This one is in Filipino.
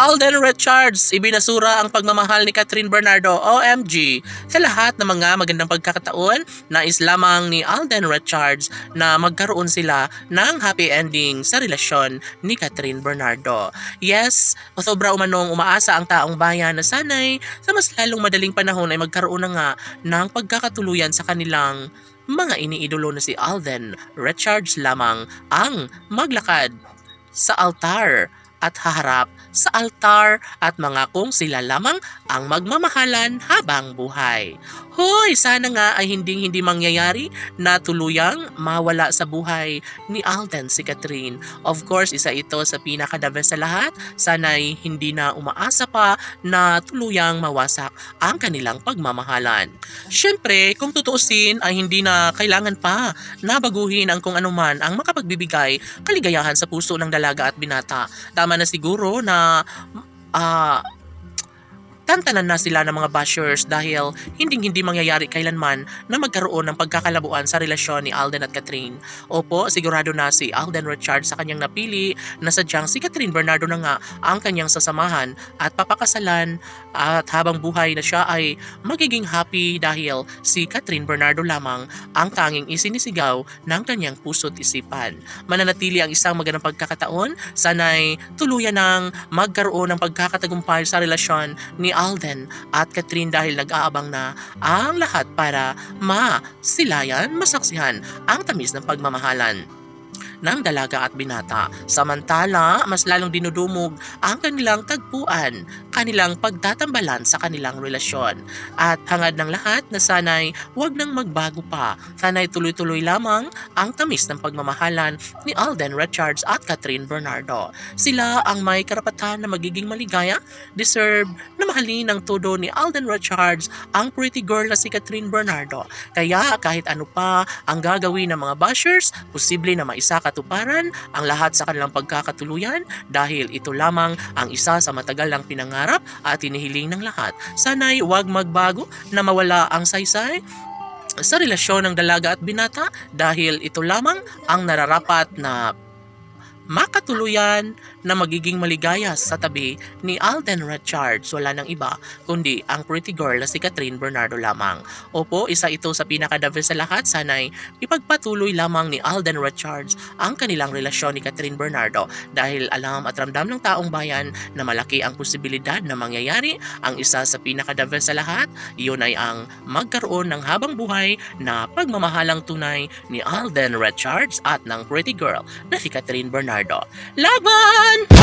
Alden Richards, ibinasura ang pagmamahal ni Catherine Bernardo, OMG. Sa lahat ng mga magandang pagkakataon, nais lamang ni Alden Richards na magkaroon sila ng happy ending sa relasyon ni Catherine Bernardo. Yes, sobra umanong umaasa ang taong bayan na sanay sa mas lalong madaling panahon ay magkaroon na nga ng pagkakatuluyan sa kanilang mga iniidolo na si Alden Richards lamang ang maglakad sa altar at haharap sa altar at mga kung sila lamang ang magmamahalan habang buhay. Hoy, sana nga ay hindi mangyayari na tuluyang mawala sa buhay ni Alden si Catherine. Of course, isa ito sa pinaka-the best sa lahat. Sana'y hindi na umaasa pa na tuluyang mawasak ang kanilang pagmamahalan. Siyempre, kung tutuusin ay hindi na kailangan pa na baguhin ang kung anuman ang makapagbibigay kaligayahan sa puso ng dalaga at binata. Tama na siguro na tantanan na sila ng mga bashers dahil hindi mangyayari kailanman na magkaroon ng pagkakalabuan sa relasyon ni Alden at Catherine. Opo, sigurado na si Alden Richards sa kanyang napili na sadyang si Catherine Bernardo na nga ang kanyang sasamahan at papakasalan at habang buhay na siya ay magiging happy dahil si Catherine Bernardo lamang ang tanging isinisigaw ng kanyang puso't isipan. Mananatili ang isang magandang pagkakataon, sana'y tuluyan ng magkaroon ng pagkakatagumpay sa relasyon ni Alden at Catherine dahil nag-aabang na ang lahat para masilayan, masaksihan ang tamis ng pagmamahalan ng dalaga at binata. Samantala, mas lalong dinudumog ang kanilang tagpuan, kanilang pagtatambalan sa kanilang relasyon. At hangad ng lahat na sana'y wag nang magbago pa. Sana'y tuloy-tuloy lamang ang tamis ng pagmamahalan ni Alden Richards at Catherine Bernardo. Sila ang may karapatan na magiging maligaya, deserve na mahalin ng todo ni Alden Richards ang pretty girl na si Catherine Bernardo. Kaya kahit ano pa ang gagawin ng mga bashers, posible na maisakatuparan ang lahat sa kanilang pagkakatuluyan dahil ito lamang ang isa sa matagal ng pinangarap at hinihiling ng lahat. Sana'y huwag magbago na mawala ang saysay sa relasyon ng dalaga at binata dahil ito lamang ang nararapat na makatuluyan na magiging maligaya sa tabi ni Alden Richards. Wala nang iba kundi ang pretty girl na si Catherine Bernardo lamang. Opo, isa ito sa pinaka-the best sa lahat. Sana'y ipagpatuloy lamang ni Alden Richards ang kanilang relasyon ni Catherine Bernardo dahil alam at ramdam ng taong bayan na malaki ang posibilidad na mangyayari. Ang isa sa pinaka-the best sa lahat, iyon ay ang magkaroon ng habang buhay na pagmamahalang tunay ni Alden Richards at ng pretty girl na si Catherine Bernardo. Laban!